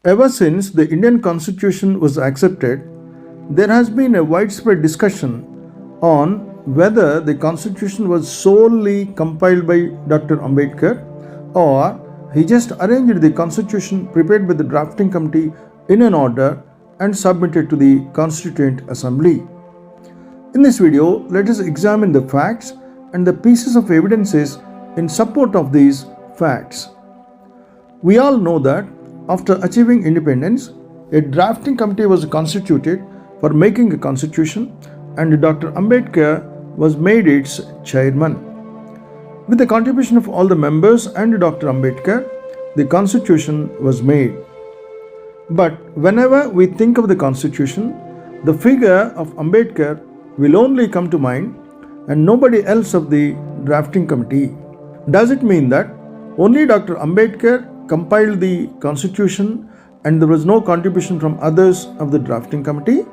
Ever since the Indian Constitution was accepted, there has been a widespread discussion on whether the Constitution was solely compiled by Dr. Ambedkar or he just arranged the Constitution prepared by the drafting committee in an order and submitted to the Constituent Assembly. In this video, let us examine the facts and the pieces of evidences in support of these facts. We all know that after achieving independence, a drafting committee was constituted for making a constitution and Dr. Ambedkar was made its chairman. With the contribution of all the members and Dr. Ambedkar, the constitution was made. But whenever we think of the constitution, the figure of Ambedkar will only come to mind and nobody else of the drafting committee. Does it mean that only Dr. Ambedkar compiled the constitution and there was no contribution from others of the drafting committee?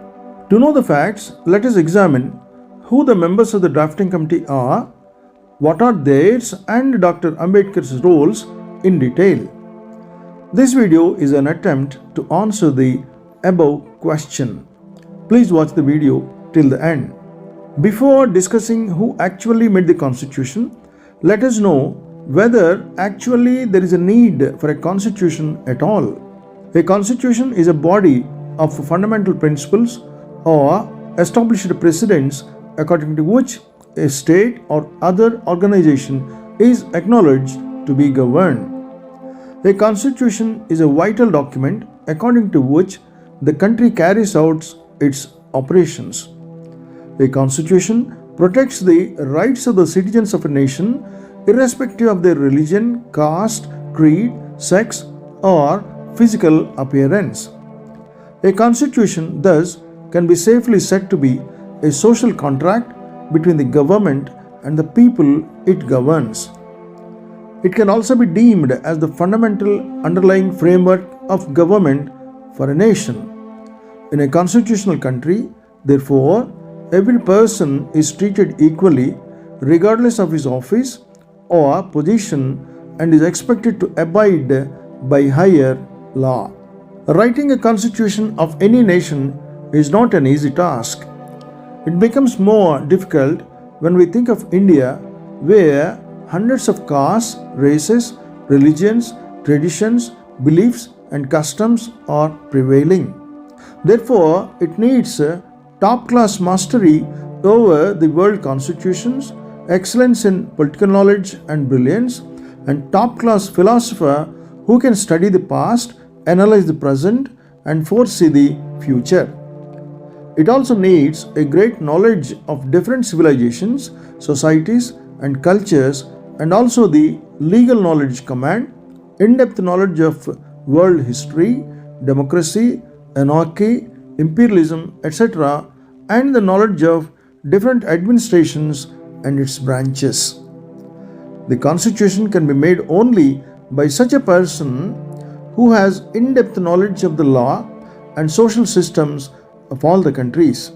To know the facts, let us examine who the members of the drafting committee are, what are theirs and Dr. Ambedkar's roles in detail. This video is an attempt to answer the above question. Please watch the video till the end. Before discussing who actually made the constitution, let us know whether actually there is a need for a constitution at all. A constitution is a body of fundamental principles or established precedents according to which a state or other organization is acknowledged to be governed. A constitution is a vital document according to which the country carries out its operations. A constitution protects the rights of the citizens of a nation irrespective of their religion, caste, creed, sex, or physical appearance. A constitution, thus, can be safely said to be a social contract between the government and the people it governs. It can also be deemed as the fundamental underlying framework of government for a nation. In a constitutional country, therefore, every person is treated equally regardless of his office or position and is expected to abide by higher law. Writing a constitution of any nation is not an easy task. It becomes more difficult when we think of India, where hundreds of castes, races, religions, traditions, beliefs, and customs are prevailing. Therefore, it needs top-class mastery over the world constitutions, excellence in political knowledge and brilliance, and top-class philosopher who can study the past, analyze the present, and foresee the future. It also needs a great knowledge of different civilizations, societies, and cultures, and also the legal knowledge command, in-depth knowledge of world history, democracy, anarchy, imperialism, etc., and the knowledge of different administrations and its branches. The constitution can be made only by such a person who has in-depth knowledge of the law and social systems of all the countries.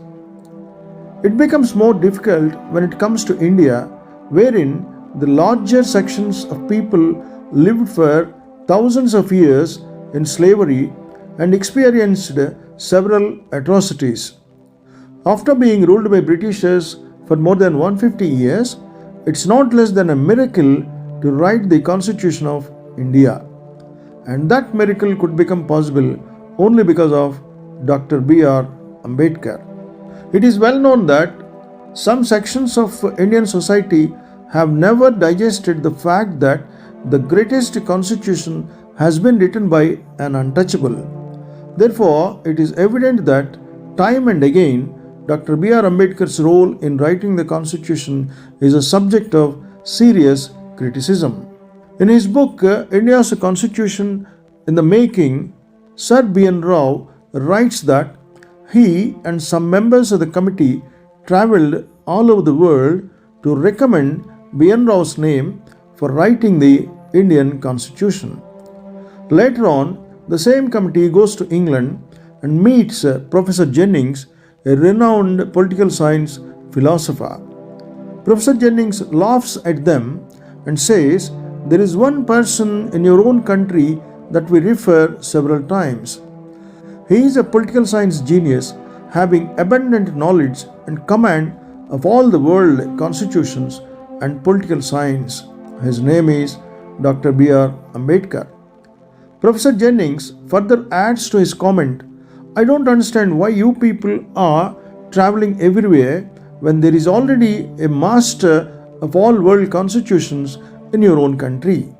It becomes more difficult when it comes to India, wherein the larger sections of people lived for thousands of years in slavery and experienced several atrocities. After being ruled by Britishers for more than 150 years, it's not less than a miracle to write the Constitution of India. And that miracle could become possible only because of Dr. B.R. Ambedkar. It is well known that some sections of Indian society have never digested the fact that the greatest constitution has been written by an untouchable. Therefore, it is evident that time and again Dr. B.R. Ambedkar's role in writing the constitution is a subject of serious criticism. In his book, India's Constitution in the Making, Sir B.N. Rao writes that he and some members of the committee travelled all over the world to recommend B.N. Rao's name for writing the Indian Constitution. Later on, the same committee goes to England and meets Professor Jennings, a renowned political science philosopher. Professor Jennings laughs at them and says, "There is one person in your own country that we refer several times. He is a political science genius having abundant knowledge and command of all the world constitutions and political science. His name is Dr. B.R. Ambedkar. Professor Jennings further adds to his comment, I don't understand why you people are traveling everywhere when there is already a master of all world constitutions in your own country.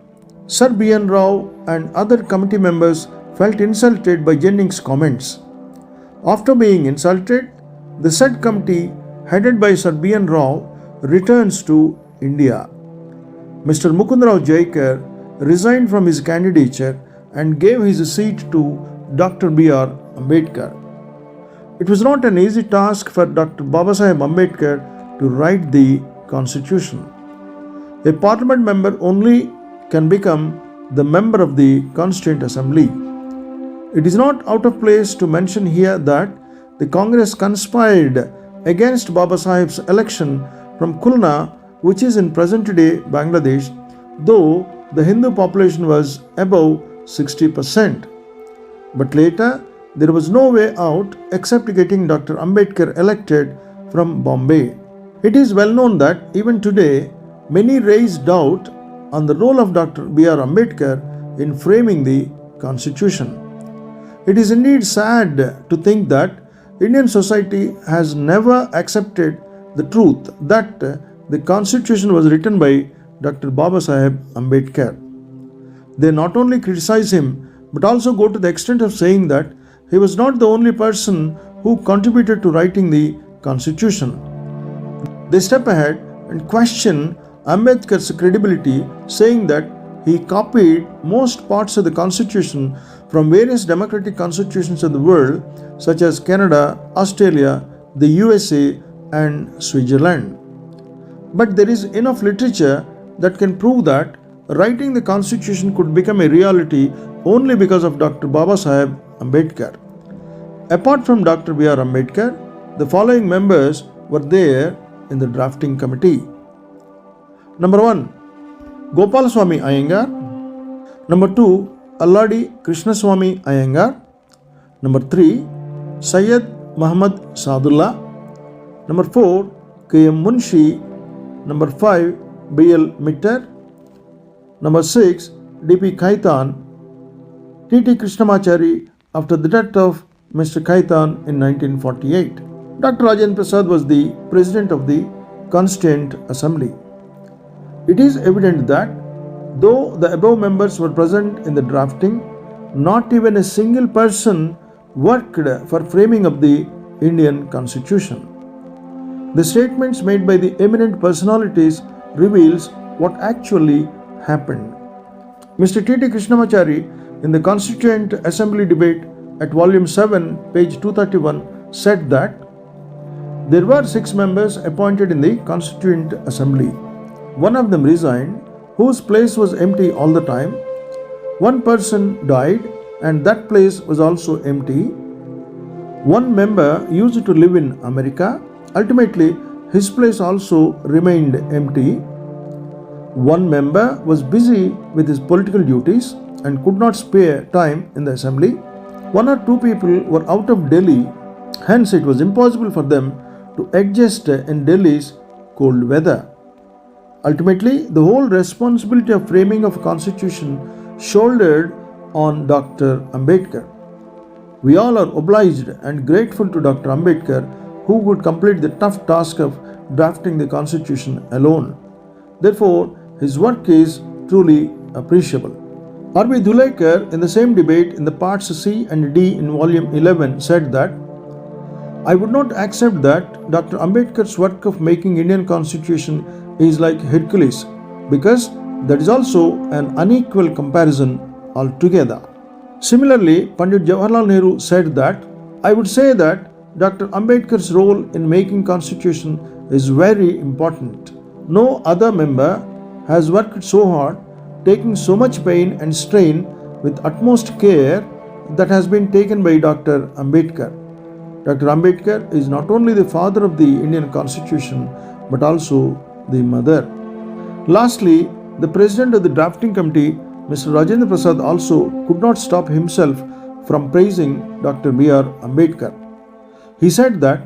Sir B.N. Rao and other committee members felt insulted by Jennings' comments. After being insulted, the said committee, headed by Sir B.N. Rao, returns to India. Mr. Mukundarao Jaikar resigned from his candidature and gave his seat to Dr. B.R. Ambedkar. It was not an easy task for Dr. Babasaheb Ambedkar to write the Constitution. A parliament member only can become the member of the Constituent Assembly. It is not out of place to mention here that the Congress conspired against Babasaheb's election from Khulna, which is in present-day Bangladesh, though the Hindu population was above 60%. But later, there was no way out except getting Dr. Ambedkar elected from Bombay. It is well known that even today, many raise doubt on the role of Dr. B.R. Ambedkar in framing the Constitution. It is indeed sad to think that Indian society has never accepted the truth that the Constitution was written by Dr. Babasaheb Ambedkar. They not only criticize him but also go to the extent of saying that he was not the only person who contributed to writing the Constitution. They step ahead and question Ambedkar's credibility, saying that he copied most parts of the Constitution from various democratic constitutions of the world, such as Canada, Australia, the USA, and Switzerland. But there is enough literature that can prove that writing the Constitution could become a reality only because of Dr. Babasaheb Ambedkar. Apart from Dr. B.R. Ambedkar, the following members were there in the drafting committee. Number 1, Gopalaswamy Iyengar. Number 2, Alladi Krishnaswamy Iyengar. Number 3, Syed Muhammad Sadullah. Number 4, K.M. Munshi. Number 5, B.L. Mitter. Number 6, D.P. Khaitan. T.T. Krishnamachari after the death of Mr. Khaitan in 1948. Dr. Rajendra Prasad was the President of the Constituent Assembly. It is evident that though the above members were present in the drafting, not even a single person worked for framing of the Indian Constitution. The statements made by the eminent personalities reveals what actually happened. Mr. T.T. Krishnamachari in the Constituent Assembly debate at volume 7, page 231 said that there were 6 members appointed in the Constituent Assembly. One of them resigned, whose place was empty all the time. One person died, and that place was also empty. One member used to live in America. Ultimately, his place also remained empty. One member was busy with his political duties and could not spare time in the assembly. 1 or 2 people were out of Delhi, hence it was impossible for them to adjust in Delhi's cold weather. Ultimately, the whole responsibility of framing of a constitution shouldered on Dr. Ambedkar. We all are obliged and grateful to Dr. Ambedkar, who would complete the tough task of drafting the constitution alone. Therefore, his work is truly appreciable. R.B. Dhulekar, in the same debate in the parts C and D in volume 11, said that I would not accept that Dr. Ambedkar's work of making Indian constitution is like Hercules, because that is also an unequal comparison altogether. Similarly, Pandit Jawaharlal Nehru said that I would say that Dr. Ambedkar's role in making constitution is very important. No other member has worked so hard, taking so much pain and strain with utmost care that has been taken by Dr. Ambedkar. Dr. Ambedkar is not only the father of the Indian Constitution but also the mother. Lastly, the president of the drafting committee, Mr. Rajendra Prasad also could not stop himself from praising Dr. B.R. Ambedkar. He said that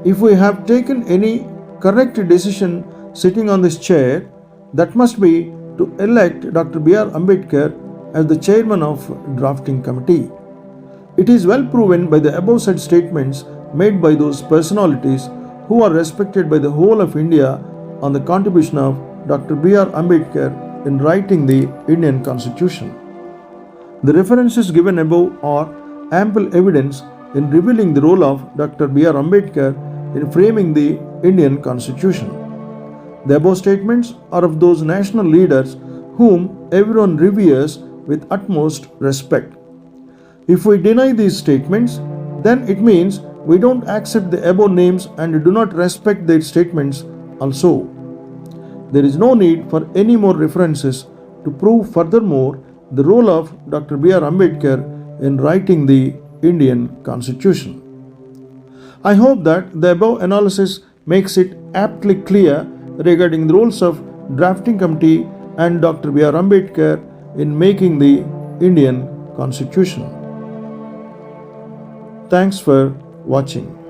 if we have taken any correct decision sitting on this chair, that must be to elect Dr. B.R. Ambedkar as the chairman of drafting committee. It is well proven by the above said statements made by those personalities who are respected by the whole of India on the contribution of Dr. B.R. Ambedkar in writing the Indian Constitution. The references given above are ample evidence in revealing the role of Dr. B.R. Ambedkar in framing the Indian Constitution. The above statements are of those national leaders whom everyone reveres with utmost respect. If we deny these statements, then it means we don't accept the above names and do not respect their statements also. There is no need for any more references to prove furthermore the role of Dr. B.R. Ambedkar in writing the Indian Constitution. I hope that the above analysis makes it aptly clear regarding the roles of drafting committee and Dr. B.R. Ambedkar in making the Indian Constitution. Thanks for watching.